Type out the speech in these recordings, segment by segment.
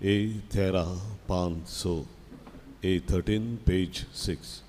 A13 A13 page 6.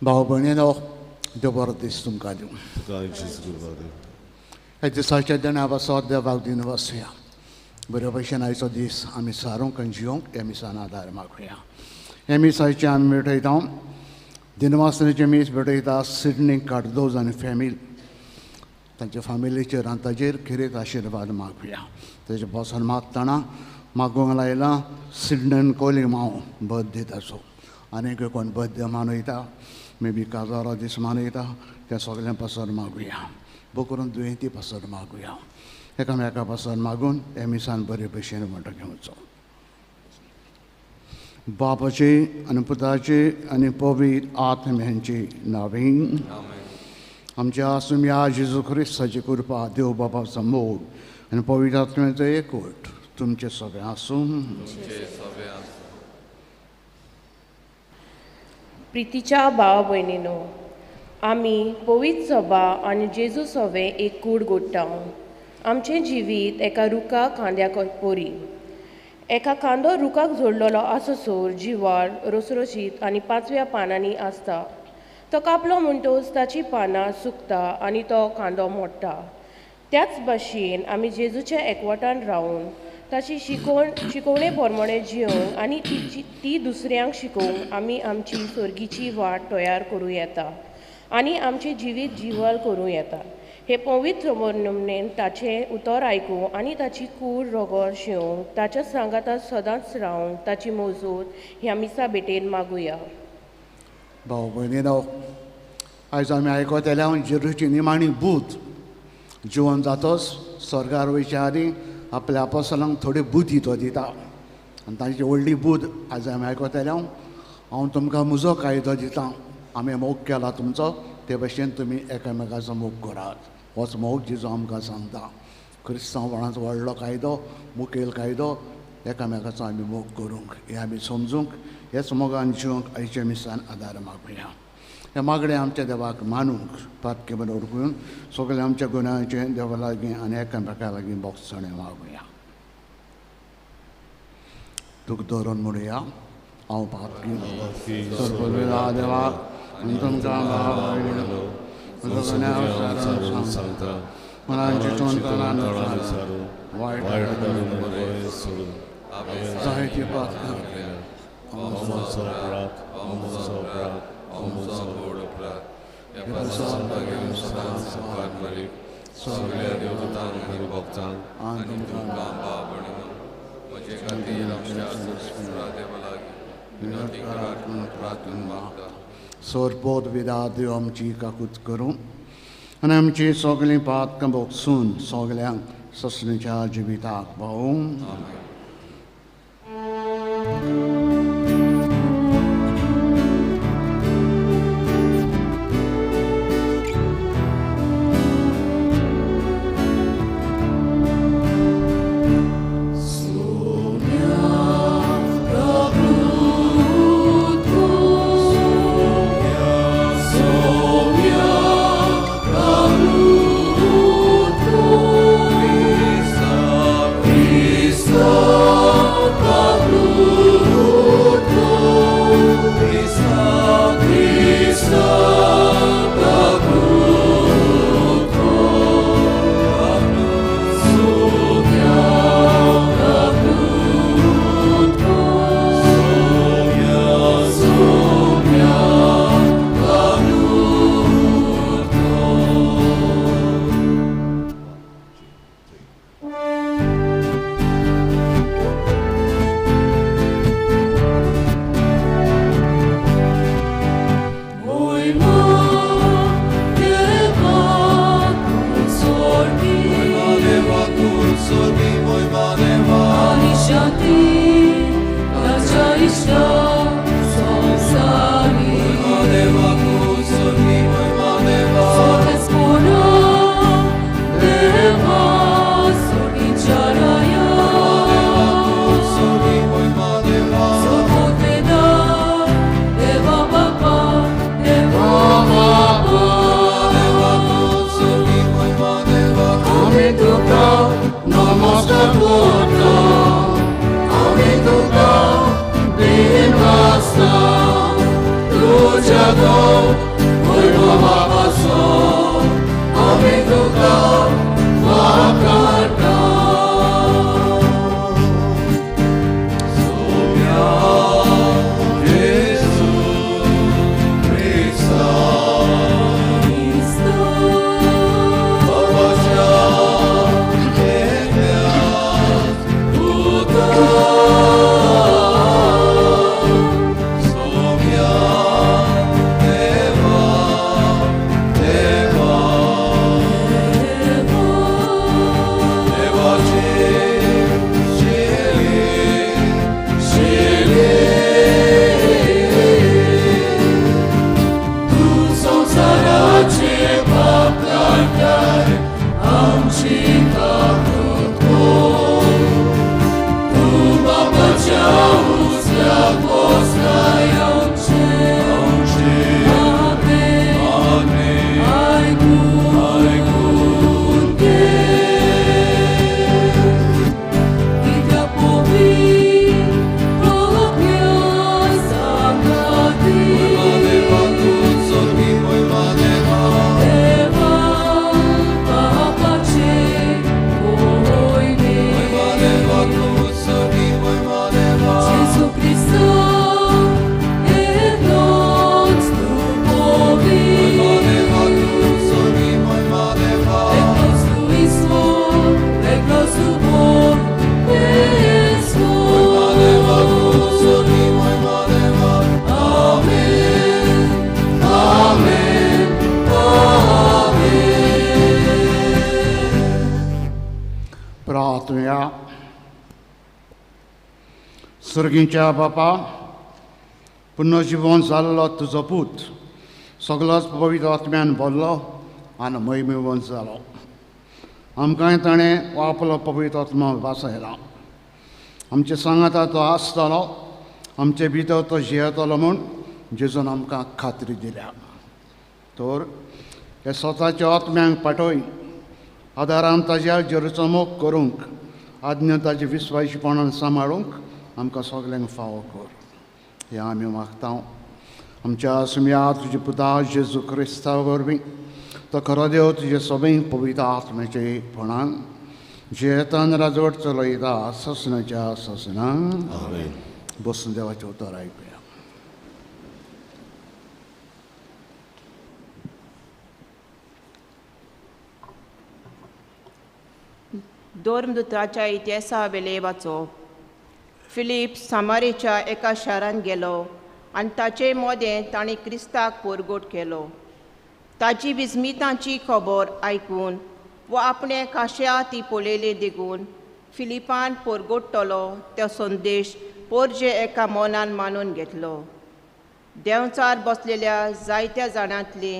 भाव भयणीनो देव बरो दीस तुमकां दिवं. ह्या दिसाच्या दिना पासत देवाक दिनवस या बरे भशेन आयचो दीस आमी सारूंक आनी जिवंक ह्या मिसान आदार मागुया. ह्या मिसाचे आमी भेटयता दिनवासनेचे मीस भेटयता सिडनी कार्दोज आनी फॅमिली तांच्या फॅमिलीचेर आनी ताजेर खिरीत आशिर्वाद मागुया. तेजे पासून मागतना मागूंक लायला सिडनीन कोलिंग हांव बर्थडे ताचो आनीक कोण बर्थडे मनयता मे बी काजारो दीस मनयता त्या सगळ्यां पासून मागुया. बो करून दुयेंती पासून मागुया. एकामेका पासून मागून हे मिसान बरे भशेन म्हणटा घेवचो. बापाचे आनी पुताचे आनी पवित्र आत्म्यांचे नांवें आमच्या सुम्या जेजू ख्रिस्ताची कृपा देव बापाचो मोग आनी पवित्र आत्म्याचो एकवट तुमचे सगळें आसूं. प्रितीच्या भाव भयणीनो, आमी पवित्र सभा आनी जेजू सवे एक कूड घोट्टा. आमचें जिवीत एका रुखा खांद्याक पोरी. एका कांदो रुखाक जोडलेलो आसोसोर जिवार रसरशीत आनी पांचव्या पानांनी आसता. तो कापलो म्हणटोच ताची पानां सुकता आनी तो कांदो मोडटा. त्याच भाशेन आमी जेजूच्या एकवटान रावन ताची शिकोवणे प्रमाणे जियोंक आनी ती दुसऱ्यांक शिकोवंक आमी आमची सर्गीची वाट तयार करूं येता आनी आमचें जिवीत जिवल करूं येता. हे पवित्र नमनेन ताचें उतर आयकूंक आनी ताची कूड रगोर शिवंक ताच्या सांगाताक सदांच रावंक ताची मोजूत ह्या मिसा भेटेन मागुया. भाव भयणीनो, आयज आमी आयकत आयल्या जेजूची निमाणी बूत जिवन जातोच स्वर्गार वयच्या आदी आपल्या आपोसलांक थोडी बुद्धी तो दिता आनी ताची व्हडली बूद आयज आमी आयकत आयल्या. हांव तुमकां म्हजो कायदो दितां. आमी मोग केला तुमचो ते भशेन तुमी एकामेकाचो मोग करात. होच मोग जेजू आमकां सांगता. क्रिस्तांवपणाचो व्हडलो कायदो मुखेल कायदो एकामेकाचो आमी मोग करूंक हें आमी समजूंक हेच मोगान जिवंक आयच्या मिसान आदार मागुया. हे मागणें आमच्या देवाक मानूंक पातके बरोबर करून सगळें आमच्या गुन्यांचें देवा लागीं आनी एकामेका लागीं बोगसणे मागुया. तुका धरून म्हणुया. हांव पातकी देवाक आनी तुमकां भाव भयणीनो मनान चिंतून तनान वायट जायती पातकां सगळ्या देवतांक आनी भक्तांक आनी तुमकां भाव भयणीनो म्हजे खातीर आमच्या देवा लागीं विनंती करात म्हूण प्रार्थना मागता. सोरपोत विदा देव आमची काकूत करूं आनी आमची सगळीं पातकां भोगसून सगल्यांक ससणीच्या जिविताक पावूं. प्रार्थना. सर्गीच्या बापा, पुनर्जीवन जाल्लो तुजो पूत सगळोच पवित्र आत्म्यान भरलो आनी महिमेवंत जालो. आमकांय ताणें आपलो पवित्र आत्मा वासयला. आमचे सांगाता तो आसतलो, आमचे भितर तो जियेतलो म्हूण जेजून आमकां खात्री दिल्या. तर हे स्वताच्या आत्म्यांक पाठय, आदारान ताज्या जरूचो मोग करूंक, आज्ञा ताजे विस्वासीपणान सांबाळूंक आमकां सगल्यांक फावो कर. हें आमी मागता आमच्या सुम्या तुजे पुता जेजू क्रिस्ता वरवीं. तो खरो देव तुजे सगळीं पवित्र आत्म्याचे एकपणान जियेतान राजवट चलयता ससनाच्या ससनान. बसून देवाचें उतर आयकुया. धर्मदुताच्या इतिहासा वेले वाचप. फिलीप सामारेच्या एका शारांत गेलो आनी ताचे मोदें ताणें क्रिस्ताक परगोट केलो. ताची विस्मितांची खबर आयकून वो आपणे खाशा ती पळयले देखून फिलिपान परगोट्टलो तो संदेश पोरजे एका मनान मानून घेतलो. देंवचार बसलेल्या जायत्या जाणांतले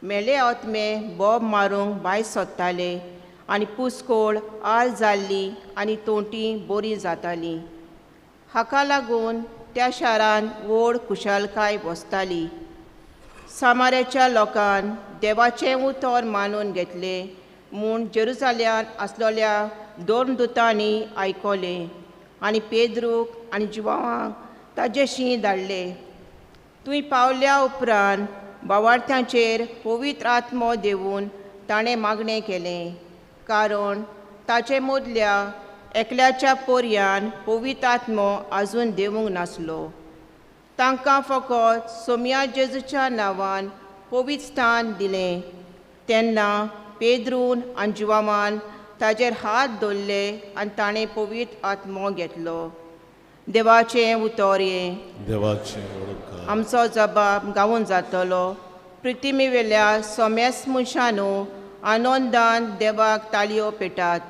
मेले आत्मे बोब मारूंक भायर सरताले आनी पुस्कोळ आल जाल्ली आनी तोंटी बरी जाताली. हाका लागून त्या शारान व्हड खुशालकाय बसताली. सामाऱ्याच्या लोकान देवाचें उतर मानून घेतले म्हूण जेरुसालेमांत आसलेल्या दोन दुतांनी आयकलें आनी पेद्रूक आनी जुवांक ताजेशी धाडले. थंय पावल्या उपरांत भावार्थ्यांचेर पवित्र आत्मो देवून ताणें मागणें केलें, कारण ताचे मदल्या एकल्याच्या पर्यान पवित्र आत्मो आजून देवूंक नासलो. तांकां फकत सोम्या जेजूच्या नांवान पवित्र स्थान दिलें. तेन्ना पेद्रून आनी जुवामान ताचेर हात दवरले आनी ताणें पवित्र आत्मो घेतलो. देवाचें उतर हें. आमचो जबाब गावून जातलो. पृथ्वी वेल्या सोम्यास मनशांनो आनंदान देवाक ताळयो पेटात.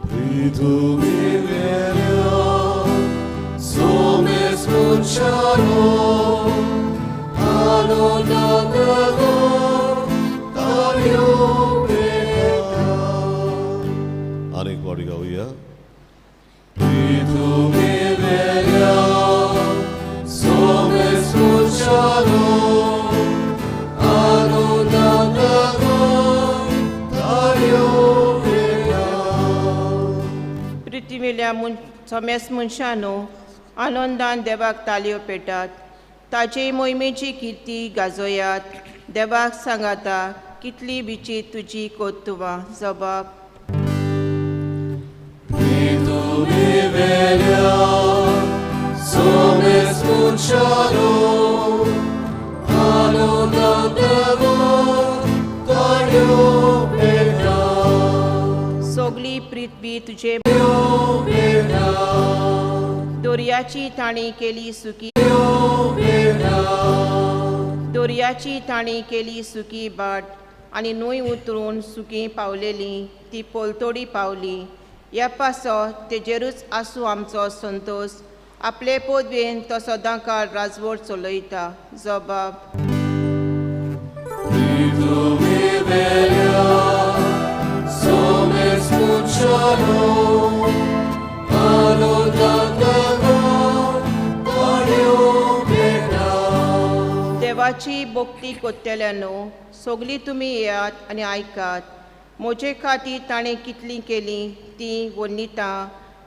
Prythumy wielia, somes munchano, anodagago, talyo peta. अनेक बारी गाऊया. Prythumy wielia, समेस मनशांनो आनंदान देवाक ताळयो पेटात. ताचे मोहिमेची किर्ती गाजोयात. देवाक सांगाता कितली बिची तुजी कोतुवा जबाब. सोगली पृथ्वी तुझे दोर्याची ताणी केली सुकी. दोर्याची ताणी केली सुकी बाट आनी न्हंय उतरून सुकी पावलेली ती पोलतोडी पावली. ह्या पासो तेजेरूच आसूं आमचो संतोष. आपले पोदवेन तो सदां काळ राजवट चलयता जबाब. देवाची भक्ती कोत्तेल्यानो सोगली तुमी येयात आनी आयकात. म्हजे खातीर ताणें कितली केली ती वर्णिता.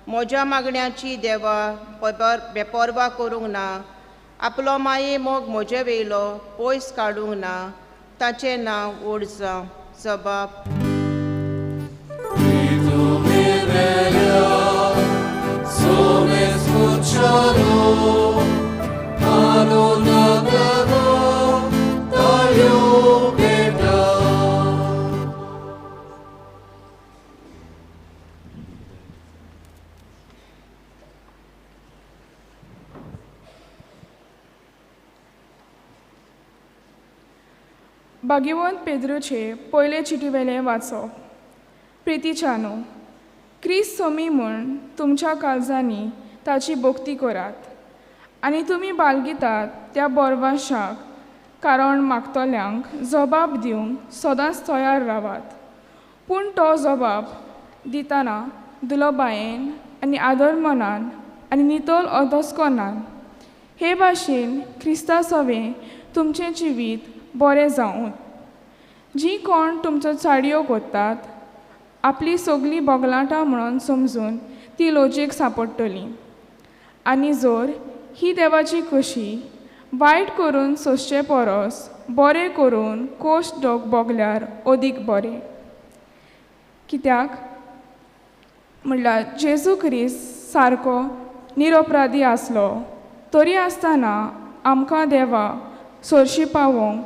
म्हज्या मागण्याची देवा बेपरवा करूंक ना. आपलो माये मोग म्हजे वयलो पयस काडूंक ना. ताचें नांव व्हड जावं जबाब. भाग्यवंत पेद्रूचे पयले चिटीवेले वाचप. प्रितीच्यानो क्रिस्त सोमी म्हूण तुमच्या काळजांनी ताची भक्ती करात आनी तुमी बालगितात त्या बोरवाशाक कारण मागतल्यांक जबाब दिवंक सदांच तयार रावात. पूण तो जबाब दितना दुलोबायेन आनी आदर मनान आनी नितोल अदस्कोनान. हे भाशेन क्रिस्ता सवें तुमचें जिवीत बरें जावं. जी कोण तुमचो चाडयो कोत्तात आपली सगळी बोगलांटां म्हणून समजून ती लोजेक सांपडटली. आनी जर ही देवाची कशी वायट करून सोंसचे परस बरें करून कोश्ट बोगल्यार अदीक बरें. कित्याक म्हणल्यार जेजू क्रिस्त सारको निरपराधी आसलो तरी आसतना आमकां देवा सोरशी पावोवंक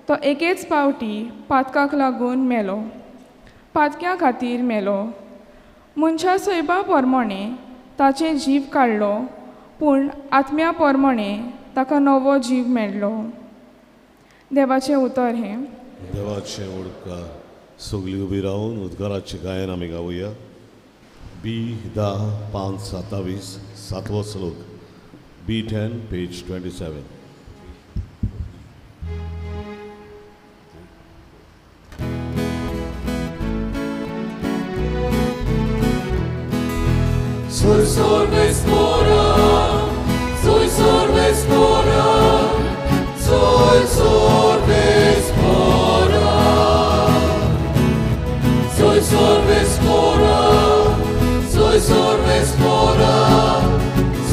तो एकेच पावटी पातकाक लागून मेलो. पातक्या खातीर मेलो. मनशा सैबा पोरमोणें ताचें जीव काडलो पूण आत्म्या पोरमोणें ताका नवो जीव मेळ्ळो. देवाचें उतर हें. देवाचें उडकार सगळीं उबी रावन उद्गाराचें गायन आमी गावुया. B10:5-27 7वो श्लोक. B10 page 27. Soy sorbes mora, soy sorbes mora, soy sorbes mora, soy sorbes mora, soy sorbes mora,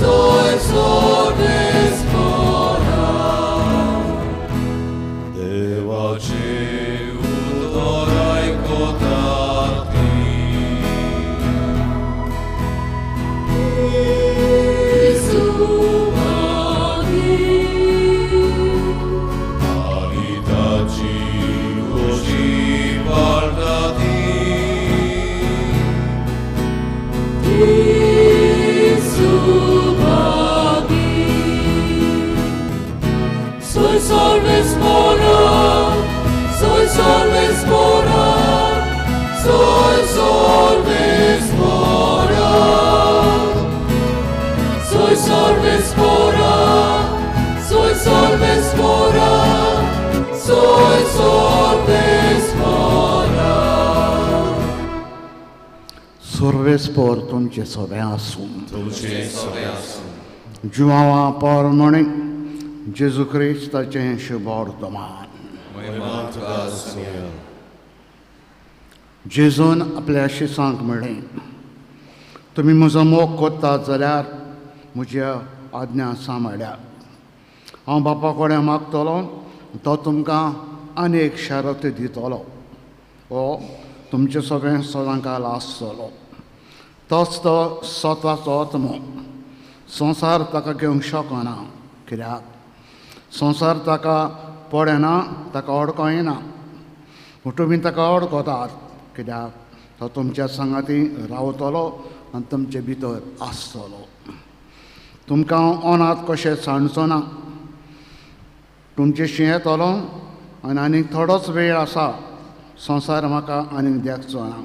soy sorbes mora. Devace udorai kotati. Soy sorbes mora, soy sorbes mora, soy sorbes mora, soy sorbes mora, soy sorbes mora, soy sorbes mora. Sorvespor तुमचे सोबे आसूं. तुमचे सोबे आसूं. जुवावा पोरमोणें जेजू क्रिस्ताचें शुभ वर्तमान. जेजून आपल्या शिसांक म्हणलें तुमी म्हजो मोग कोत्तात जाल्यार म्हज्या आज्ञा सांबाळ्यात. हांव बापा कडेन मागतलो, तो तुमकां आनी एक शारात दितलो, हो तुमचें सगळें सदांकाल आसतलो. तोच तो स्वताचो आत्मो. संवसार ताका घेवंक शकना, कित्याक संवसार ताका पडना, ताका अडकयना. पूण तुमी ताका अडकतात, कित्याक तो तुमच्या सांगाती रावतलो आनी तुमचे भितर आसतलो. तुमकां हांव अनाथ कशें सांडचो ना. तुमचेशी येतलो आनी आनीक थोडोच वेळ आसा. संवसार म्हाका आनीक देखचो ना.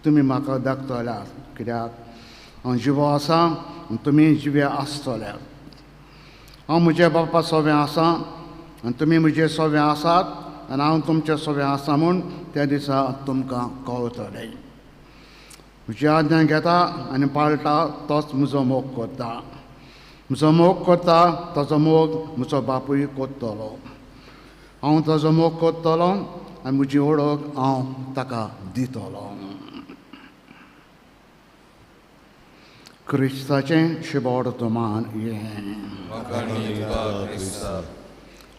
तुमी म्हाका दाखतल्यात, कित्याक हांव जिवो आसा आनी तुमी जिवे आसतल्यात. हांव म्हज्या बापा सोबें आसा आनी तुमी म्हजें सोबें आसात आनी हांव तुमचें सोबें आसा म्हूण त्या दिसा तुमकां कळटलें. म्हजी आज्ञा घेता आनी पाळटा तोच म्हजो मोग करता. म्हजो मोग करता ताचो मोग म्हजो बापूय कोत्तलो. हांव ताचो मोग कोत्तलो आनी म्हजी ओळख हांव ताका दितलो. क्रिस्ताचें शिबोड तुमान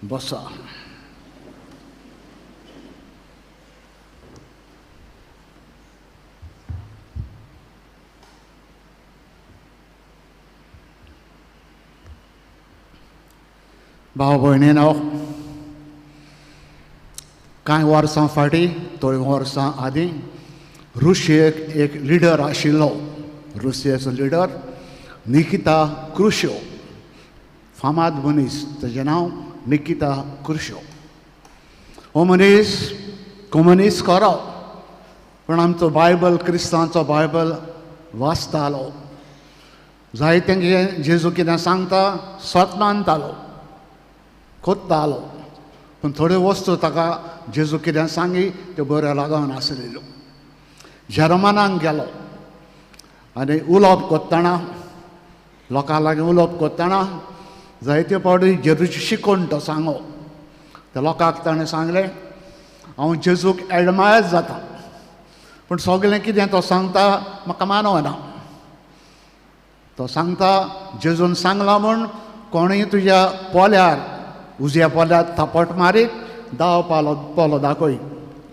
बसा. भाव भयणीनो, कांय वर्सां फाटीं, 3 वर्सां आदीं रुशियेक एक लिडर आशिल्लो. रुसियेचो लिडर निकिता क्रुश्यो, फामाद मनीस, ताचें नांव निकिता क्रुश्यो. हो मनीस कम्युनिस्ट करो, पूण आमचो बायबल, क्रिस्तांचो बायबल वाचतालो. जायतेंगे जेजू कितें सांगता स्वत मानतालो, कोत्तालो. पूण थोड्यो वस्तू ताका जेजू कितें सांगी त्यो बऱ्यो लागनासल्यो. जर्मनाक गेलो आनी उलोवप कोत्ताना, लोकां लागीं उलोवप कोत्ताना जायत्यो फावटी जेजूची शिकवण तो सांगो. त्या लोकांक ताणें सांगलें, हांव जेजूक एडमायर जाता, पूण सगळें कितें तो सांगता म्हाका मानवना. तो सांगता जेजून सांगला म्हूण कोणूय तुज्या पोल्यार, उजव्या पोल्यार थापट मारीत, दाव पोलो दाखय,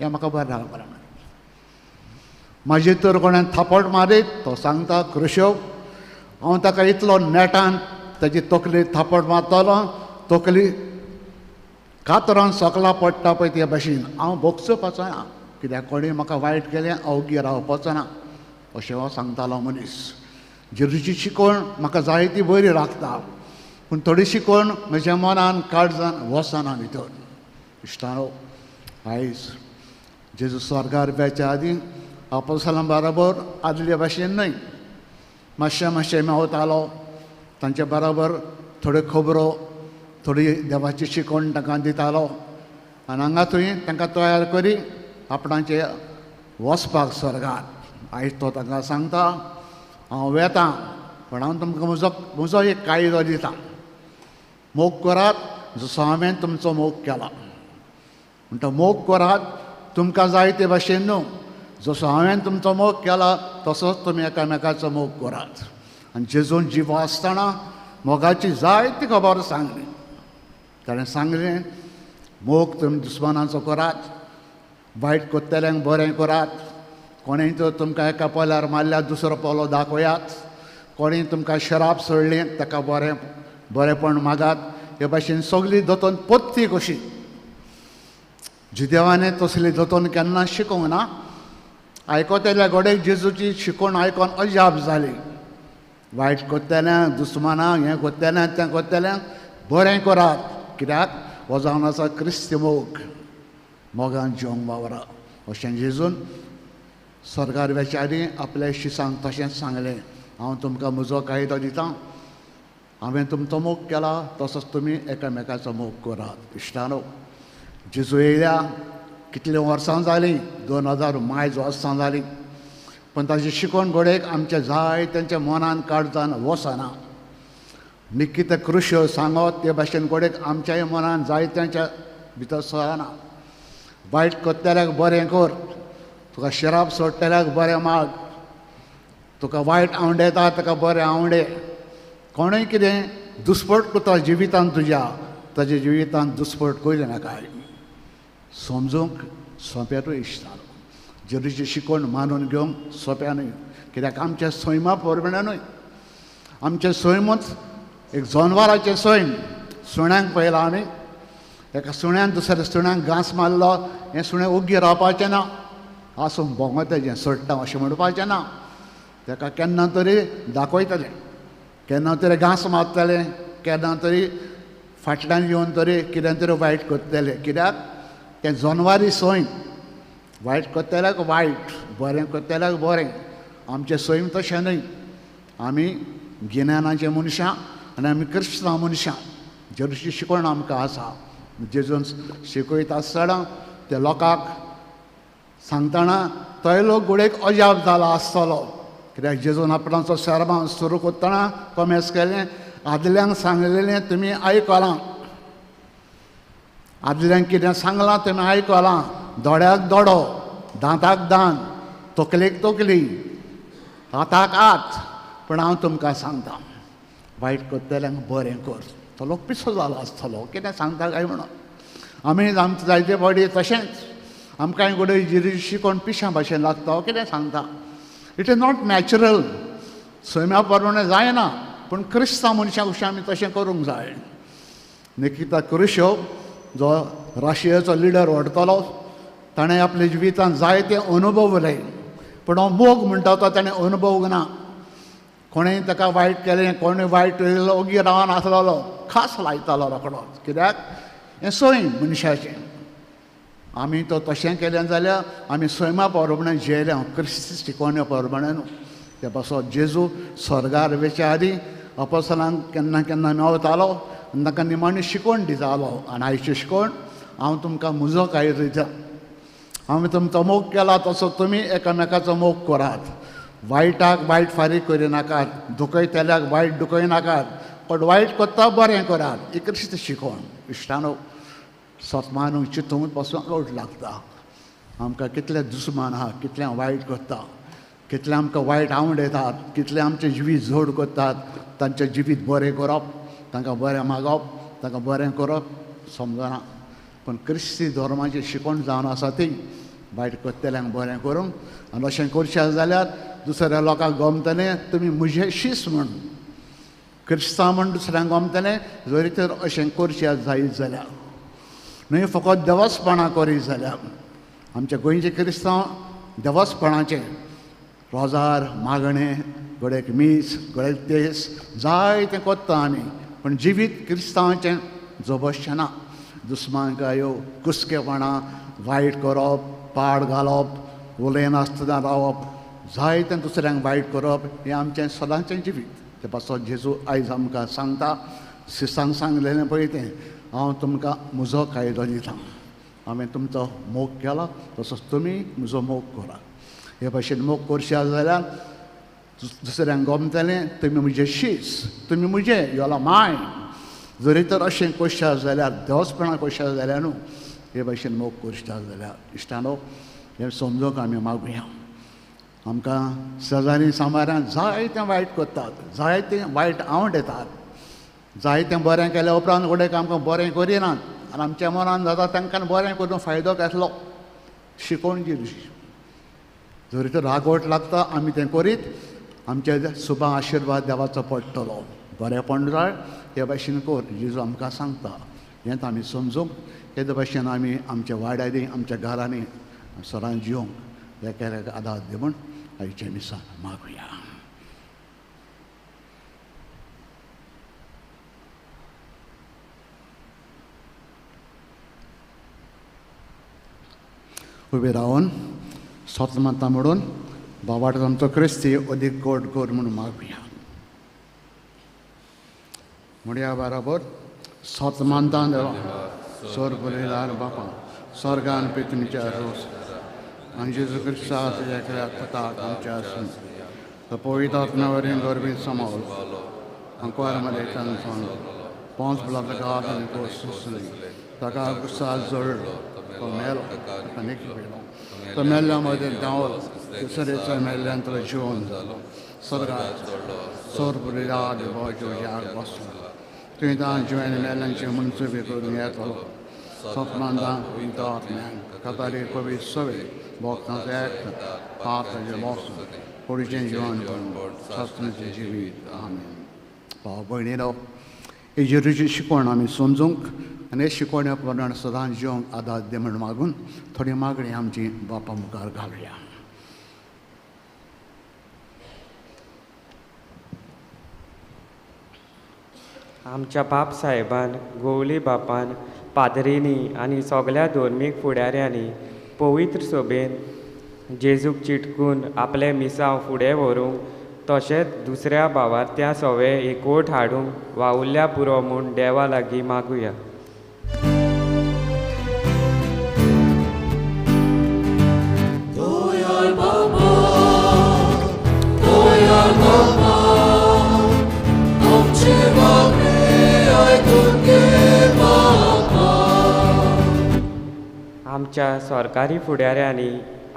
हें म्हाका बरें लागलें. म्हाजे तर कोणें थापट मारीत, तो सांगता क्रुश्यो, हांव ताका इतलो नेटान ताची तकली थापट मारतलो, तकली कातरान सकला पडटा पळय ते भाशेन हांव भोगचो वचना, कित्याक कोणें म्हाका वायट केलें हांव ओग्गी रावपाचो ना, अशें हो सांगतालो मनीस. जेजूची शिकवण म्हाका जायती बरी लागता, पूण थोडी शिकवण म्हज्या मनान काळजान वचना भितर. इश्टानो, आयज जेजू स्वर्गार वयच्या आदीं आपोस्तलां बरोबर आदले भाशेन न्हय, मातशें मेवतालो. तांचे बरोबर थोड्यो खबरो, थोडी देवाची शिकवण तांकां दितालो आनी हांगा थंय तांकां तयार करी आपणाचे वचपाक स्वर्गार. आयज तो तांकां सांगता, हांव वेतां, पण हांव तुमकां म्हजो एक कायदो दितां. मोग करात जसो हांवें तुमचो मोग केला. म्हणटा मोग करात तुमकां जाय ते भाशेन न्हू, जसो हांवें तुमचो मोग केला तसोच तुमी एकामेकाचो मोग करात. आनी जेजून जिवो आसतना मोगाची जायती खबर सांगली. ताणें सांगलें, मोग तुमी दुस्मानाचो करात, वायट कोत्तेल्यांक बरें करात, कोणेंय तर तुमकां एका पोल्यार मारल्यार दुसरो पोलो दाखयात, कोणेंय तुमकां शराब सोडलें ताका बरेंपण मागात. हे भाशेन सगळी दोतोन पत्ती कशी. जुदेवांनी तसली दोतोन केन्ना शिकोवंक ना. आयकोतेल्या गोडेक जेजूची शिकवण आयकोन अजाप जाली. वायट कोत्तेल्यांक, दुस्मानाक, हें कोत्तेल्यांक, तें कोत्तेल्यांक बरें करात, कित्याक हो जावन आसा क्रिस्ती मोग. मोगान जिवंक वावरा अशें जेजून स्वर्गार वयच्या आदीं आपल्या शिसांक तशेंच सांगलें, हांव तुमकां म्हजो कायदो दितां, हांवें तुमचो मोग केला तसोच तुमी एकामेकाचो मोग करात. इश्टानो, जेजू येयल्या कितलीं वर्सां जालीं, 2000 मायज वर्सां जालीं, पण ताची शिकवण घोडेक आमच्या जाय तेंच्या मनान काळजान वचना. निकिता क्रुश्यो सांगत ते भाशेन घोडेक आमच्याय मनान जायत्यांच्या भितर सरना. वायट कोत्तेल्याक बरें कर, तुका शराब सोडटेल्याक बरें माग, तुका वायट आवडटा ताका बरें आवडे. कोणूय कितें दुस्पट करता जिवितांत तुज्या, ताज्या जिवितांत दुस्पट करूं नाका. समजूंक सोंप्यारूय इश्टा. जेजूची शिकवण मानून घेवंक सोंप्या न्हय. कित्याक आमच्या सैमा प्रमाणेनूय आमचें सैमूच एक जनवाराचें सैम. सुण्यांक पळयलां आमी, एका सुण्यान दुसऱ्या सुण्यांक घांस मारलो, हें सुणें ओग्गी रावपाचें ना. आसूं भोंगो तेजें सोडटा अशें म्हणपाचें ना. ताका केन्ना तरी दाखयतलें, केन्ना तरी घांस मारतलें, केन्ना तरी फाटल्यान येवन तरी कितें तरी वायट करतलें. कित्याक तें जनवारी सैम. वायट करतल्याक वायट, बरें करतल्याक बरें. आमचें सैम तशें न्हय. आमी गिन्यानाचे मनशां आनी आमी क्रिस्तांव मनशां. जेजूची शिकवण आमकां आसा. जेजून शिकयता आसतना त्या लोकांक सांगतना तोय लोक गुडेक अजाप जाला आसतलो. कित्याक जेजून आपणाचो सेर्मांव सुरू करतना कमेस केलें, आदल्यांक सांगलेलें तुमी आयकलां. आदल्यांक कितें सांगलां तुमी आयकलां. दोळ्याक दोळो, दांताक दांत, तकलेक तकली, हाताक हात. पूण हांव तुमकां सांगतां, वायट करतल्यांक बरें कर. तो लोक पिसो जालो आसतलो, कितें सांगता काय म्हणून. आमी आमचे जायते फावटी तशेंच आमकां घडये जिरी शिकोवन पिश्या भाशेन लागता, कितें सांगता. It is not natural. सैम्या प्रमाणे जायना, पूण क्रिस्तांव मनशां कशें आमी तशें करूंक जाय. निकिता क्रुश्चोव जो रशियाचो लिडर व्हरतलो, ताणें आपल्या जिवितांत जायते अनुभवले, पूण हो मोग म्हणटा तो ताणें अनुभवूंक ना. कोणेंय ताका वायट केलें, कोणें वायट केलें, ओगी रावन आसलेलो खास लायतालो रोखडोच. कित्याक हें सैम मनशाचें. आमी तो तशें केलें जाल्यार आमी सैमा प्रमाणे जियेल्या, क्रिस्त शिकवण्या प्रमाणे न्हू. ते पासत जेजू स्वर्गार वेच्या आदीं अपोस्तलांक केन्ना केन्ना मेवतालो आनी ताका निमाणी शिकवण दितालो. आनी आयची शिकवण हांव तुमकां म्हजो कांय दितां. हांवें तुमचो मोग केला तसो तुमी एकामेकाचो मोग करात. वायटाक वायट फारीक करिनाकात, दुखयतल्याक वायट दुखय नाकात, पण वायट करता बरें करात. ही क्रिस्त शिकवण. इश्टानो, सतमानूंक चिंतूंक पासून आवड लागता. आमकां कितले दुस्मान आहा, कितले वायट करता, कितले आमकां वायट आवडटात, कितले आमचें जिवीत जोड करतात. तांचें जिवीत बरें करप, तांकां बरें मागप, तांकां बरें करप समजना. पूण क्रिस्ती धर्माची शिकवण जावन आसा ती वायट करतल्यांक बरें करूंक. आनी अशें करचें जाल्यार दुसऱ्या लोकांक गमतलें तुमी म्हजे शिस म्हूण. क्रिस्तांव म्हूण दुसऱ्यांक गमतलें जरी तर अशें करचें जायत जाल्यार. न्हय फकत देवस्पणां करीत जाल्यार. आमचे गोंयचे क्रिस्तांव देवस्पणाचे रोजार, मागणें, गडेक मीस, गडेक तेस जायतें करता आमी, पूण जिवीत क्रिस्तांवाचें जबरशें ना. दुस्मानकायो, कुस्केपणां, वायट करप, पाड घालप, उलयनासतना रावप, जायतें दुसऱ्यांक वायट करप, हें आमचें सदांचें जिवीत. ते पासत जेजू आयज आमकां सांगता, सिसांक सांगलेलें पळय तें, हांव तुमकां म्हजो कायदो दितां. हांवें तुमचो मोग केला तसोच तुमी म्हजो मोग करा. हे भाशेन मोग करचे जाल्यार दुसऱ्यांक गमतलें तुमी म्हजे शीस, तुमी म्हजे, यू आर मायन. जरी तर अशें करचें जाल्यार, देवस्पणां करचें जाल्यार न्हू, हे भाशेन मोग करचें जाल्यार इश्टानो हें समजूंक आमी मागुया. आमकां शेजारी सामाऱ्यांत जायतें वायट करतात, जायतें वायट आवडटात, जायतें बरें केल्या उपरांत उडयक आमकां बरें करिनात. आनी आमच्या मनान जाता तांकां बरें करून फायदो घेतलो. शिकवण दिवची. जरी तर रागवट लागता आमी तें करीत, आमचे सुभा आशिर्वाद देवाचो पडटलो. बरेंपण जाय हे भाशेन कर, जेजू आमकां सांगता. हेंच आमी समजूंक, हे भाशेन आमी आमच्या वाड्यांनी, आमच्या घरांनी सदांच जिवंक एकेक आदार दिवून आयचे मिसान मागुया. उबे रावन स्वतमाता म्हणून बाबाट आमचो क्रिस्ती अदीक गोड कर म्हणून मागुया. म्हणया बरोबर स्वतमानता देवा सोर बलयलार बापा स्वर्गान पितुमच्या रोस आनी जेजू क्रिस्तास एकल्या पुताक आमच्या आसून तो पवित्र आत्म्यावरील गरबी समावल अंकवार मलयतान सांग पांच ब्लॉक गाद आनी तो सुसली ताका गुस्सास जोडलो. तो मेलो आनीक मेलो. तो मेल्ल्या मध्ये धांवलो. दुसरेच्या मेल्ल्यान तो जिवन जालो. स्वर्गात सोरपुरीला देवाक बसला तुवें तां जिवें मेल्यांची मनसुबी करून येतलो सपनांतां वयता आत्म्यांक कतारी कवी सवे भोगतांचो एकता पाताचें बसून फुडचें जिवन सत्नाचें जिवीत आमीन. भाव भयणीनो, हेजेरूची शिकवण आमी समजूंक आनी हे शिकवण्या प्रमाण सदांच जिवंक आदार दे म्हण मागून थोडी मागणी आमची बापा मुखार घालुया. आमच्या बाप साहेबान गोवली बापान पाद्रींनी आनी सगळ्या धर्मीक फुडाऱ्यांनी पवित्र सभेन जेजूक चिटकून आपले मिसांव फुडें व्हरूंक तशेंच दुसऱ्या भावार्थ्या सवे एकवट हाडूंक वावुरल्या पुरो म्हूण देवा लागीं मागुया. आमच्या सरकारी फुडाऱ्यांनी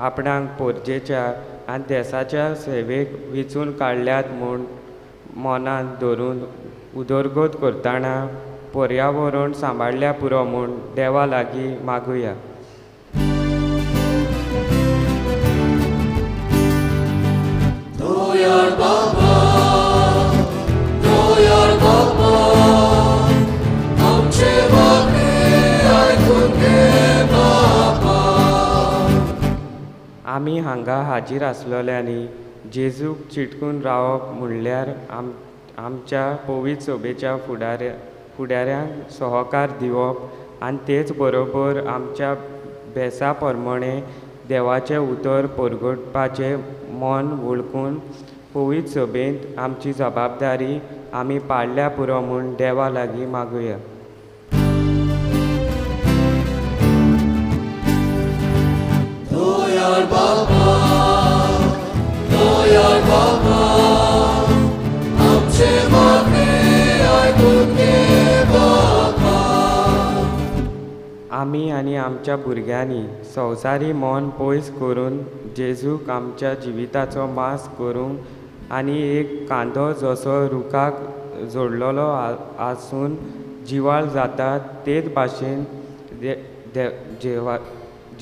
आपणाक पोरजेच्या आनी देशाच्या सेवेक वेंचून काडल्यात म्हूण मनांत धरून उदरगत करतना पर्यावरण सांबाळल्या पुरो म्हूण देवा लागीं मागुया. आमी हांगा हाजीर आसलेल्यांनी जेजूक चिटकून रावप म्हणल्यार आमच्या पवित्र सभेच्या फुडाऱ्यांक सहकार दिवप आनी तेच बरोबर आमच्या भेसा प्रमाणे देवाचें उतर परगटपाचें मन वळखून पवित्र सभेंत आमची जबाबदारी आमी पाळल्या पुरो म्हूण देवा लागीं मागुया. आमी आनी आमच्या भुरग्यांनी संवसारी मन पयस करून जेजूक आमच्या जिविताचो मास करूंक आनी एक कांदो जसो रुखाक जोडलेलो आसून जिवाळ जाता तेच भाशेन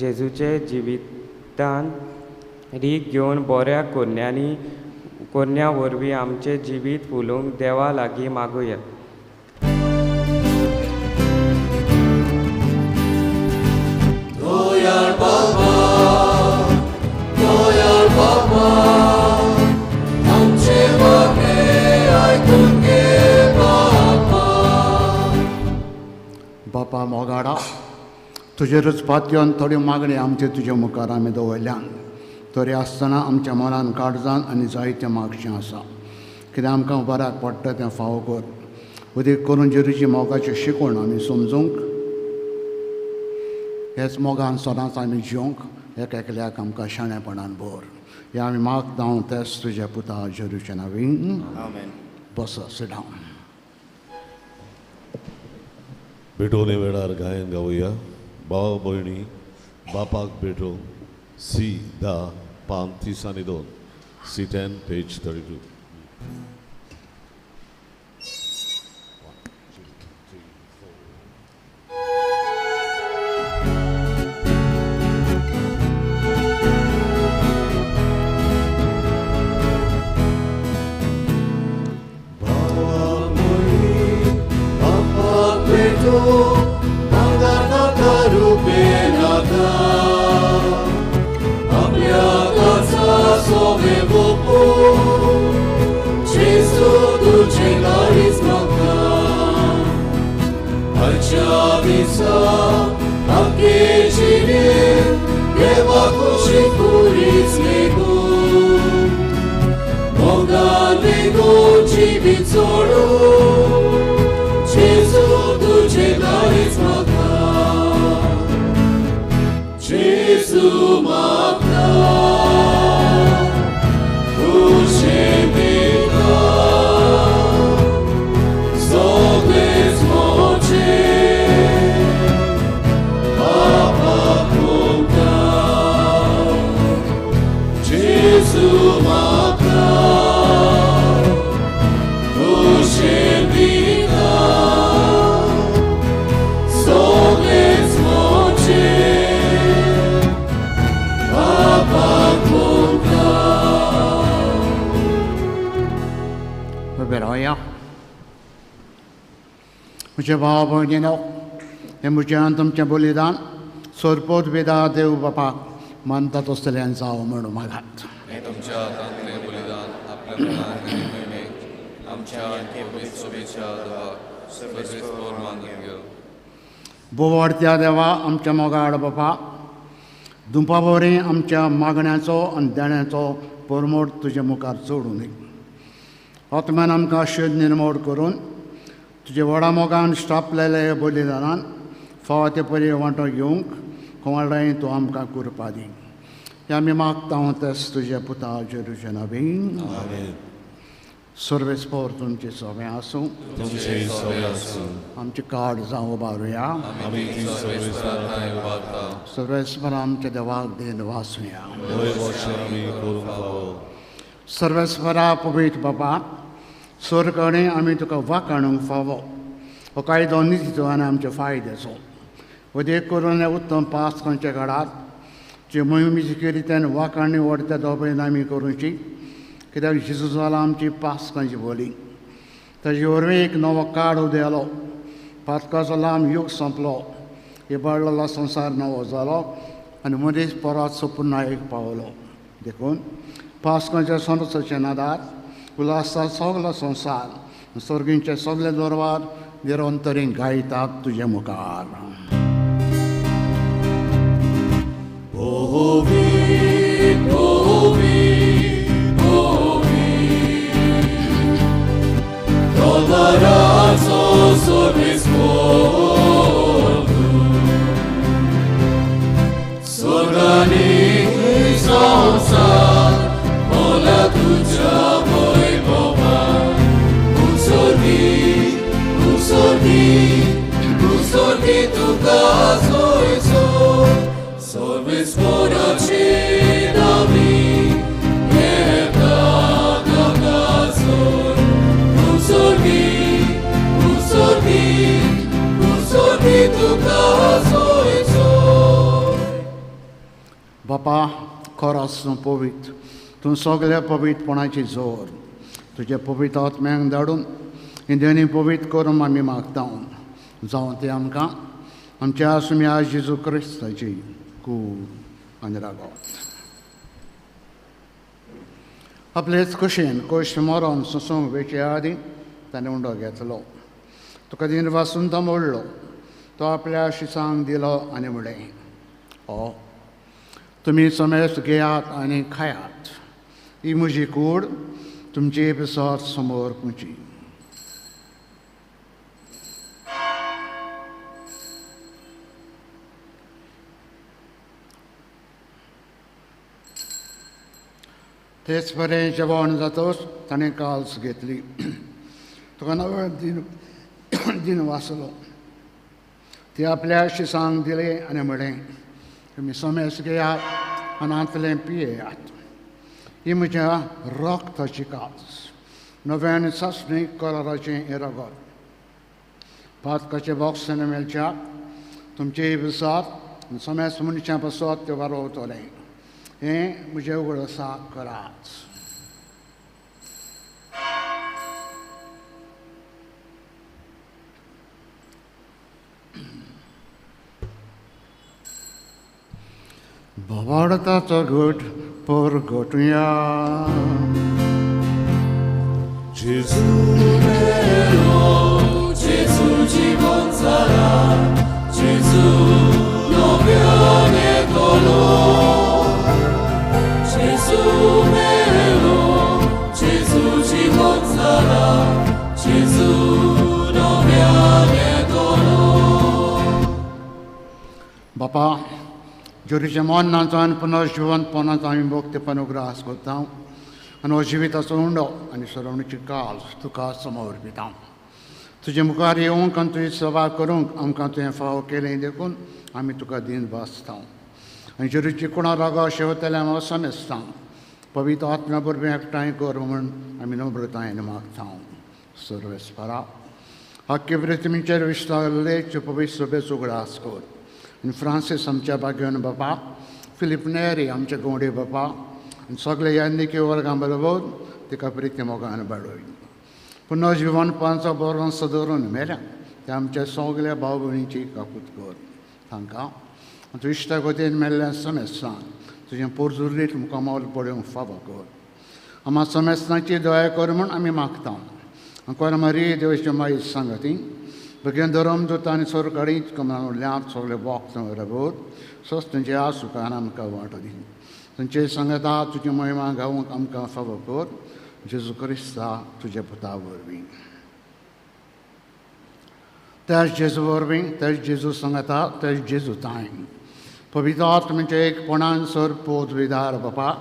जेजूचे जिवितान रीक घेवन बऱ्या कोन्या वरवीं आमचें जिवीत फुलोवंक देवा लागीं मागुया. बापा मोगाडा, तुजेरूच पातयेवन थोडी मागणी आमचे तुजे मुखार आमी दवरल्यान तरी आसतना आमच्या मनान काळजान आनी जायतें मागचें आसा. कितें आमकां बऱ्याक पडटा तें फावो कर. उदीक करून जेरूची मोगाची शिकवण आमी समजूंक हेच मोगान सदांच आमी जिवंक एकल्याक आमकां शाणेपणान भर. हे आमी मागता हांव तेच तुज्या पुता जेरूच्या नांवीन. बस सिट डावन. भेटोवने वेळार गायन गावया. भाव भयणी बापाक भेटो सी 10 पान 30 आनी 2 C10 page 32. Jesu, my God. म्हजे भाव भयणीनो, हें म्हजें तुमचें बलिदान सोरपोत वेदा देव बापाक मानता तसलें जावं म्हणून मागात. हे तुमच्या हातांतलें बलिदान आपल्या मनांत आनी महिमेक आमच्या आनी पवित्र सभेच्या देवाक सर्वेस्पर मानून घेव. बोवाडत्या देवा आमच्या मोगाड बापा, दुंपा बरें आमच्या मागण्याचो आनी देण्याचो परमोड तुजे मुखार जोडून दी. आत्म्यान आमकां शुद्ध निर्मोड करून तुजे व्हडा मोगान स्टापलेल्या हे बलिदानान फावो ते परी वांटो घेवंक कोणालाय तूं आमकां कृपा दी. हें आमी मागता तेच तुजे पुता जेरूचे नबीन. सर्वेस्पर तुमची सभे आसूं. तुमची सवय आसूं. आमची कार्ड जावं उबारुया. आमी ती सर्वेस्परांताय उबारता. सर्वेस्पर आमच्या देवाक देन वाचुया. होय वर्ष आमी करूंक फावो. सर्वेस्परा पवित्र बापा, सोरकणे आमी तुका वाखाणूंक फावो. हो कायदो नितीचो आनी आमच्या फायद्याचो. वदेक करून हे उत्तम पास्कांच्या काळार जे मोहिमेची रितीन वाखाणणी व्हडत्या दोबेन आमी करूची, कित्याक जेजू जाला आमची पास्कांची बली. ताजे वरवीं एक नवो काळ उदेलो. पास्काचो लांब यूग संपलो. इबाडलेलो संवसार नवो जालो आनी मनीस परत सपूर्णायेक पावलो. देखून पास्कांच्या सणसाचे नादार उल्हासा सगलो संवसार, सर्गींचे सगळे दरबार निरंतरीन गायतात तुजे मुखार. बापा, खरोच तूं पवित्र. तूं सगळ्या पवित्रपणाची जोर तुजे पवित्र आत्म्यांक धाडून इंद्यानी पवित्र करून आमी मागता. जावं ते आमकां आमच्या सुम्या जेजू क्रिस्ताची कूड आनी रागोवत. आपलेच कुशीन कोश मरोन सुसूंक वेचे आदी ताणें उंडो घेतलो. तुका दिन वाचून तो मोडलो. तो आपल्या शिसांक दिलो आनी म्हणलें, हो तुमी समेस घेयात आनी खायात. ही म्हजी कूड तुमचे पिसर समोर पुंची. तेच बरें जेवण जातच ताणें काल्स घेतली. तुका नवे दिन वाचलो. ती आपल्या शिसांक दिले आनी म्हणलें, तुमी समेस घेयात आनी आंतलें पियेयात. ही म्हज्या रक्ताची कास, नव्यान चांचणी कलराचें हें रगत. पातकाचे बॉक्सान मेलच्या तुमचे विसात समेस मनशां पासत ते वारोवतलें. हें म्हजें उगडसाक करात. बोवाडताचो घट परगटुया. जेजू मेलो, जेजू जीवन जाला, जेजू नव्यान येतलो. जेजू मेलो, जेजू जीवन जाला, जेजू नव्यान येतलो. बापा, जोरीच्या मोन्नाचो आनी पुनर्जिवंतपणाचो आमी भोगतेपण उग्रास करता. आनी हो जिविताचो उंडो आनी सरोवणीची काल तुका समर्पिता. तुजे मुखार येवंक आनी तुजी सेवा करूंक आमकां तुवें फावो केलें देखून आमी तुका दिन वाचता. आनी जोरीची कुणा रागो शेवतले हांव समेजता. पवित्र आत्म्या बरोबर एकठांय कर म्हूण आमी नम्रतायेन मागता. सर्वेस्परा, आख्खे पृथ्वीचेर विस्तारले पवित्र सभेचो उगडास कर. आनी फ्रांसीस आमच्या बागेवन बापा, फिलीप नेरी आमचे गोंडे बापा आनी सगळे यान्निके वर्गां बरोबर तिका प्रिती मोगान बाडोय. पुनर्जिवनपणाचो बरो सदरून मेल्या ते आमच्या सगल्या भाव भयणीची काकूत कर तांकां तूं इश्टा कोतेन मेल्ल्या समेस्तान तुजें पोरजुर्रीत मुखामाल पडोवंक फावो कर आम्हा समेस्तांची दया कर म्हूण आमी मागता कोण मारी देवाच्या माई सांगती भगेन धरम दोता आनी सरकारी कमलांत सगळे वखदां रगोत सस तुमचे आसुकान आमकां वांटो दी तुमचे सांगता तुजी महिमा गावूंक आमकां फावो कर जेजू क्रिस्ता तुजे पुता वरवीं तेच जेजू वरवीं तेच जेजू सांगता तेच जेजू ताय पवित्र आत्म्याचे एकपणान सर पोत विदार बापा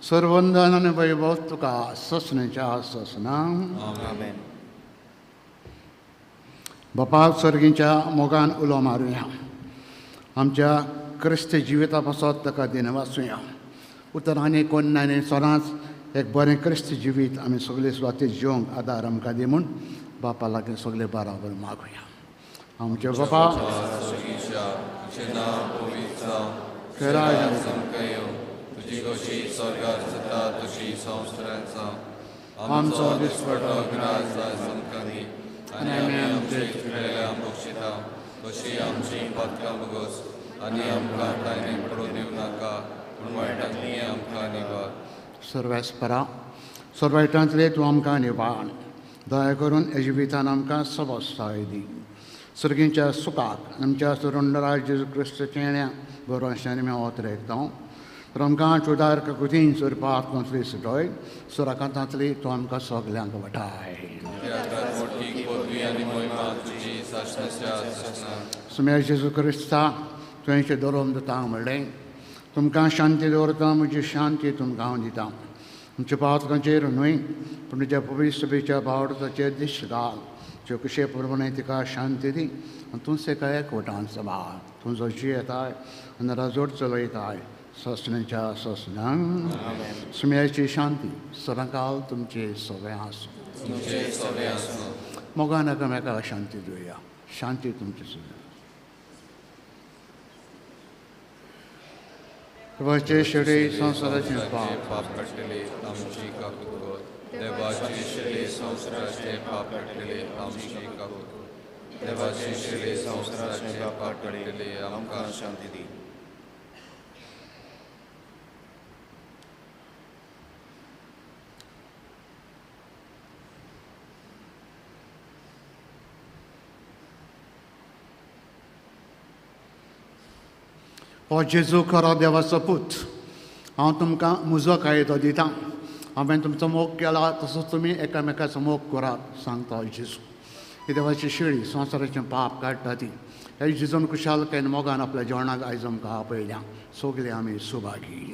सर्वंदन आनी वैभव तुका ससनेच्या ससनां बापा सर्गीच्या मोगान उलो मारुया आमच्या क्रिस्त जिविता पासत ताका दिनवासुया उतरांनी कोन्नांनी सदांच एक बरें क्रिस्त जिवीत आमी सगळे स्वाती जिवंक आदार आमकां दी म्हूण बापा लागीं सगळे बराबर मागुया आमचे बापा तुजी कशी स्वर्गात जाता तशी संवसारांत जावं आमचो दिसपटो ग्रास जाय समकानी आनी आमी आमचे चुकलेल्या बक्षिता कशी आमची पदकां बगोस आनी आमकां तायने पडूं दिवं नाका पूण वायटांतली आमकां निवार सर्वेस्परा सर्वायटांतले तूं आमकां निवाड दया करून हे जिवितान आमकां सबस्ताय दी सर्गीच्या सुखाक आमच्या सुरंडराज जेजू क्रिस्त चेण्या बरोवशांनी आमी ओतरेकता तर आमकां चुदार काकुतीन सुरपात कसली सुटोय सुराकांतांतली तूं आमकां सगल्यांक वटाय सुमेर जेजू क्रिस्ता तुवेंचे धरोम दिता म्हणलें तुमकां शांती दवरता म्हजी शांती तुमकां हांव दिता तुमच्या पावतकांचेर न्हय पूण तुज्या पवित्र सभेच्या भावडाचेर दिश्ट घाल ज्यो कशे प्रमाणे तिका शांती दी आनी तूं सेका एकवटान सांबाळ तूं जशी येताय आनी राजोड चलयताय ससनेच्या ससनांक सुम्याची शांती सदांकाल तुमचे सगळे आसूं मोगान एकामेकाक शांती दिवया शांती तुमची सुद्दां देवाचे शेडे संवसाराचे पाप काडलेले आमची काकूत कर देवाचे शेडे संवसाराचे पाप काडलेले आमची काकूत कर देवाचे शेडे संवसाराचे पाप काडलेले आमकां शांती दी हो जेजू खरो देवाचो पूत हांव तुमकां म्हजो कायदो दिता हांवें तुमचो मोग केला तसोच तुमी एकामेकाचो मोग करात सांगता जेजू ही देवाची शेळी संवसाराचें पाप काडटा ती हे जेजून कुशालकायेन मोगान आपल्या जेवणाक आयज आमकां आपयल्या सगळे आमी सुभागी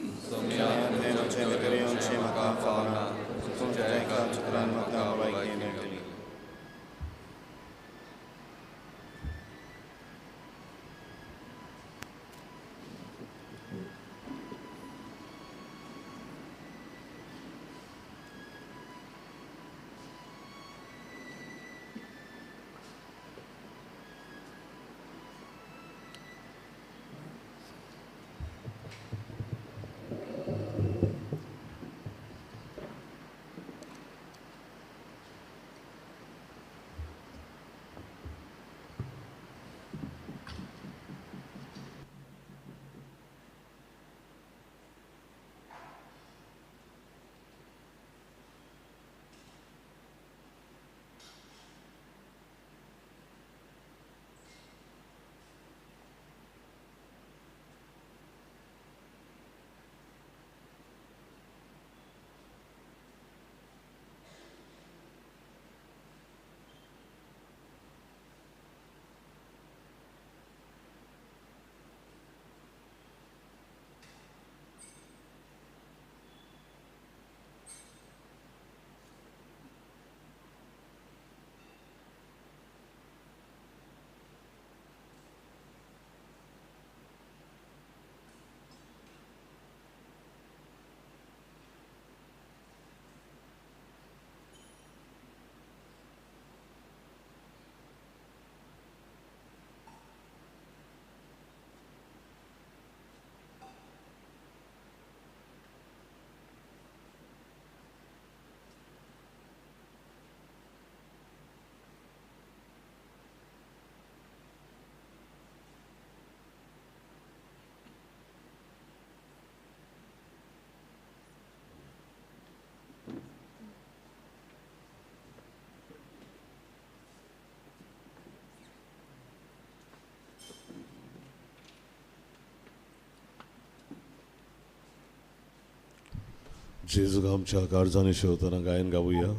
जेजूक आमच्या काळजांनी शेवतना गायन गावुया.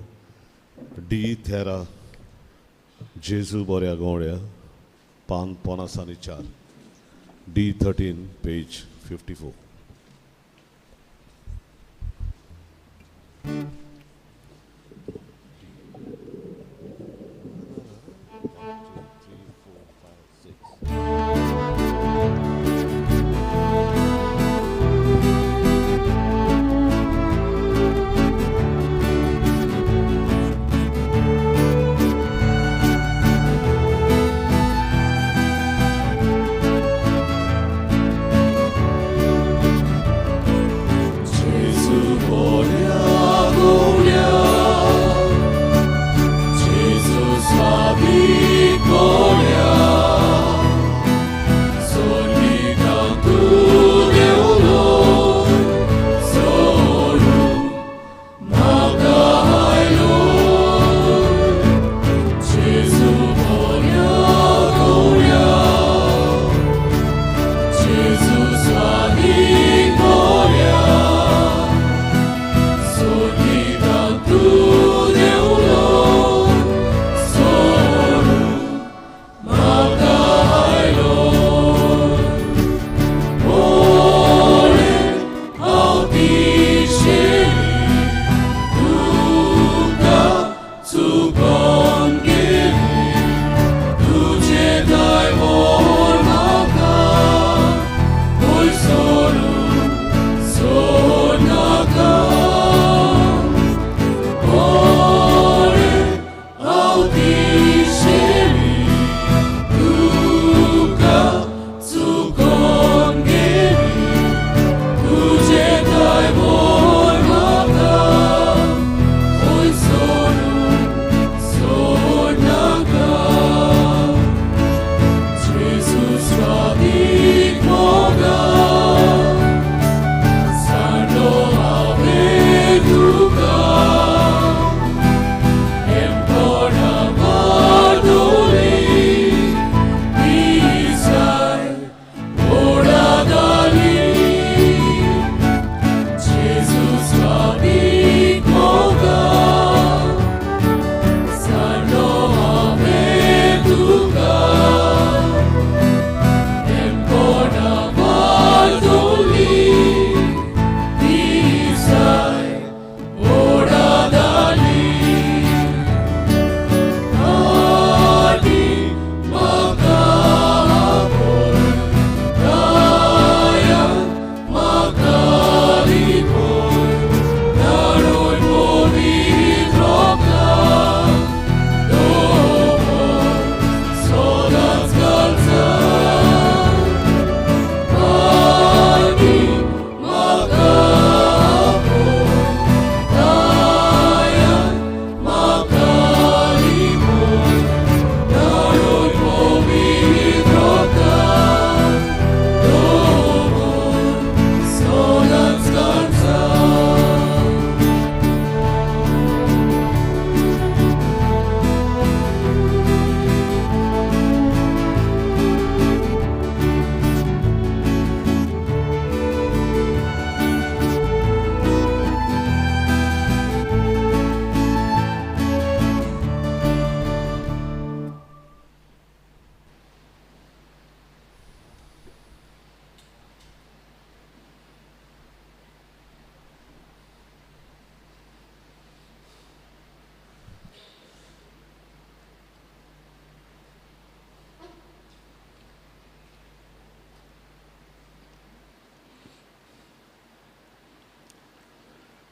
डी थेरा जेजू बऱ्या गवळ्या पान 54. D13 page 54.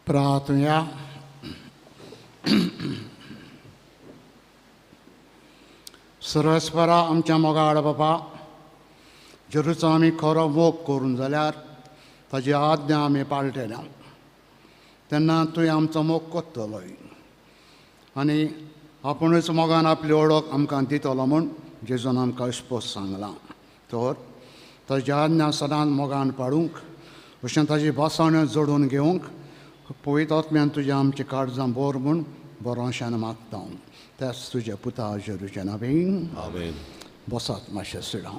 प्रार्थना. सर्वेस्परा आमच्या मोगाड बापा, जरूच आमी खरो मोग करून जाल्यार ताजी आज्ञा आमी पाळटल्या. तेन्ना तुवें आमचो मोग कोत्तलो आनी आपुणूच मोगान आपली ओळख आमकां दितलो म्हूण जेजून आमकां इस्पोस सांगलां. तर ताजी आज्ञा सदांच मोगान पाळूंक, अशें ताजी भासावण्यो जोडून घेवंक पवित्र आत्म्यान तुज्या आमची काळजां बोर म्हूण बरोवशान मागता. त्याच तुज्या पुता जेजूच्या नांवान आमेन. बसात मातशें सिडां.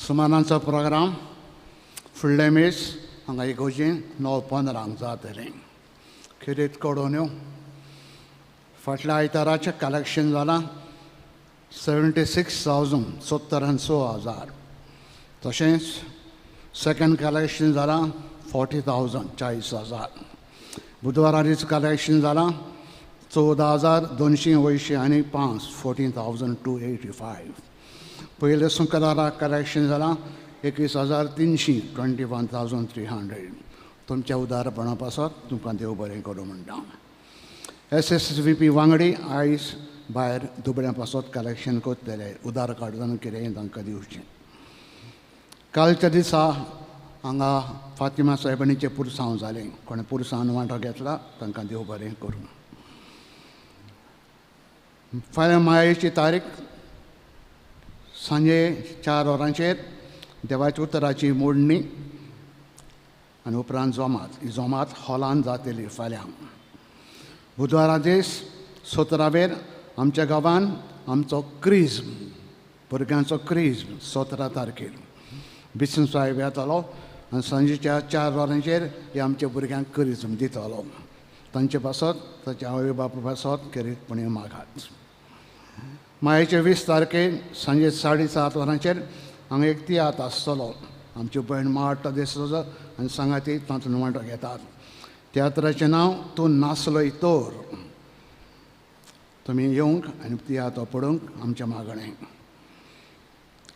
सुमारांचो प्रोग्राम फुडले मीस हांगा इगोर्जीन 9:15 जातलें. खेरीत कळोवण्यो. फाटल्या आयताराचें कलेक्शन जालां 76,000 76,000. तशेंच सेकंड कलेक्शन जालां 40,000 40,000. बुधवारा दीस कलेक्शन जालां 14,285 14,285. पयले शुक्रारा कलेक्शन जालां 21,300 21,300. तुमच्या उदारपणा पासत तुमकां देव बरें करूं म्हणटा. SSVP वांगडी आयज भायर दुबळ्या पासत कलेक्शन करतले. उदार काडून कितेंय तांकां दिवचें. कालच्या दिसा हांगा फातिमा साहेबांचें पुरसांव जालें. कोणें पुरसांव वांटो घेतला तांकां देव बरें करूं. फाल्यां मायेची तारीख सांजे 4 वरांचेर देवाच्या उतराची मोडणी आनी उपरांत जोमात. ही जोमात हॉलांत जातली फाल्यां. बुधवारा दीस 17 आमच्या गांवांत आमचो क्रिज्म भुरग्यांचो क्रिज्म 17 तारखेर बिसन साहेब येतलो आनी सांजेच्या 4 वरांचेर हे आमच्या भुरग्यांक क्रिज्म दितलो. तांचे पासत ताचे आवय बापूय पासत खेरीतपणी मागात. मायेचे 20 तारखेर सांजे 7:30 वरांचेर हांगा एक तियात्र आसतलो. आमची भयण माट दीस आनी सांगाती तातूंत वांटो घेतात. तियात्राचें नांव तूं नासलोय तोर. तुमी येवंक आनी तियात्र पळोवंक आमचें मागणें.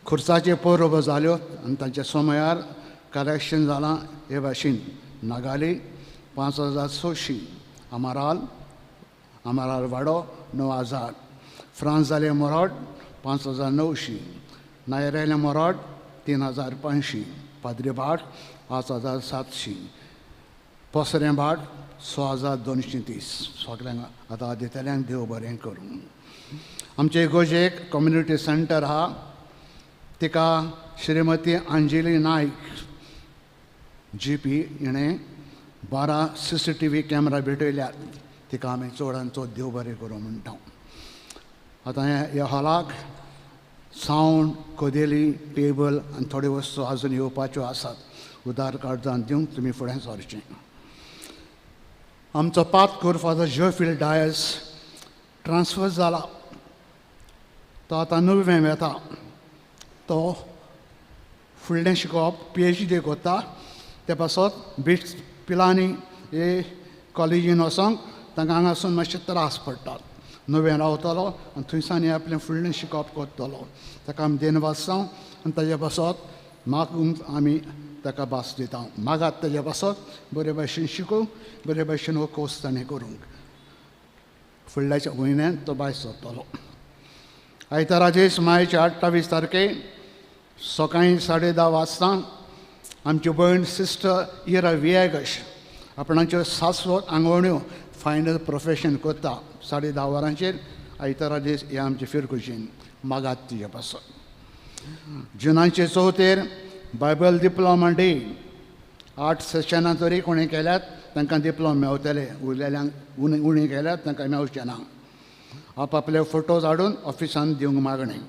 खुर्साचे परबो जाल्यो आनी ताच्या समयार कलेक्शन जालां हे भाशेन. नागाली 5,600. आमाराल वाडो 9,000. फ्रांस जाले मोराड 5,900. नायरेले मोराड 3,500. पाद्री भाट 5,700. पसरें भाट 6,230. सगल्यांक आतां दितल्यांक देव बरें करूं. आमचे इगोर्जेक कम्युनिटी सेंटर आहा. तिका श्रीमती अंजली नायक GP हिणें 12 CCTV कॅमेरा भेटयल्यात. तिका आमी चडांत चड देव बरें करूं म्हणटा. आतां ह्या हॉलाक सावंड कदेली टेबल आनी थोड्यो वस्तू आजून येवपाच्यो आसात. उदार काळजान दिवंक तुमी फुडें सरचें. आमचो पातकूर फादर जोफिल डायस ट्रान्सफर जाला. तो आतां नुवें येता. तो फुडलें शिकोवप PhD करता. ते पासत बिट्स पिलांनी हे कॉलेजीन वचोंक तांकां हांगासून मातशे त्रास पडटात. नुवें रावतलो आनी थंयसान आपलें फुडलें शिकोवप करतलो. ताका आमी देनवाद सांग आनी ताजे पासत मागूंक आमी ताका भास दिता. मागात ताजे पासत बरे भाशेन शिकूंक बरे भाशेन हो कोर्स ताणें करूंक. फुडल्याच्या म्हयन्यान तो भायर सरतलो. आयतारा दीस मायेचे 28 तारखेर सकाळीं 10:30 वाजता आमची भयण सिस्टर इरा वियागश आपणाच्यो सासवत आंगवण्यो फायनल प्रोफेशन करता. 10:30 वरांचेर आयतारा दीस हे आमचे फिरकुशीन. मागात तुजे पासत. जुनाचे 4 बायबल डिप्लोमा डे. 8 सेशनां तरी कोणें केल्यात तांकां डिप्लोमा मेवतले. उरलेल्यांक उणी केल्यात तांकां मेवचें ना. आपआपले फोटोज हाडून ऑफिसान दिवंक मागणें.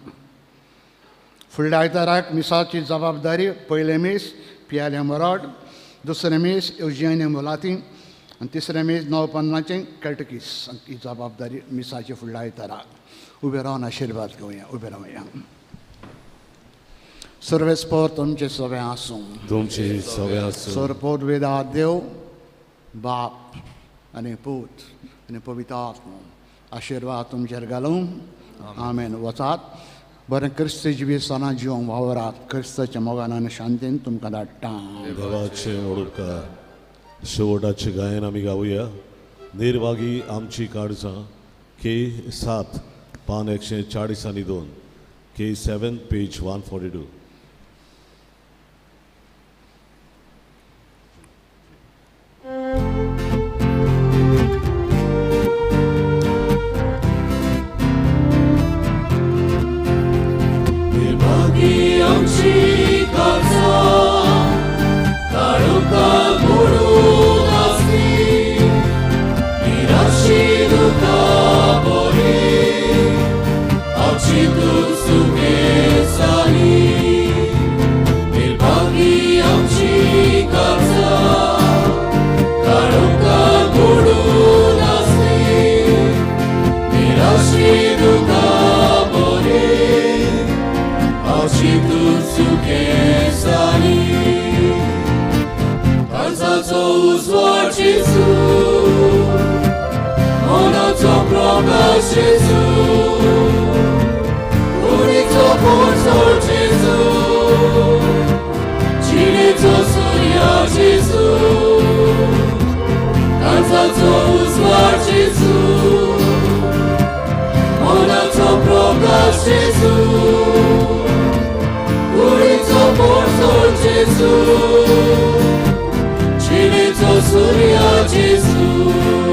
फुडल्या आयताराक मिसाची जबाबदारी. पयले मीस पियाले मोराड. दुसरे मीस एवजियन मुलाती आनी तिसरे मीस 9:50 कॅटकीस. ही जबाबदारी मिसाची फुडल्या आयताराक. उबे रावन आशिर्वाद घेवया. उबे रावया. सर्वेस्पर तुमचे सगळें आसूं. तुमचे सगळें आसूं. सरपोद वेदा देव बाप आनी पूत आनी पवित्र आत्मा आशिर्वाद तुमचेर घालूं. आमेन. वचात बरें क्रिस्त जिवीसताना जिवंक वावरात. क्रिस्ताच्या मोगान आनी शांतीन तुमकां धाडटा. देवाचे ओळखकार शेवटाचे गायन आमी गावया. निर्वागी आमची काळजां K7 पान 142. K7 page 142. निर्भागी आमची 계산이 단사조 우수와 지수 원하죠 프로가 지수 우리죠 본솔 지수 지리죠 수야 지수 단사조 우수와 지수 원하죠 프로가 지수 우리죠 본솔 지수 지리죠 수야 지수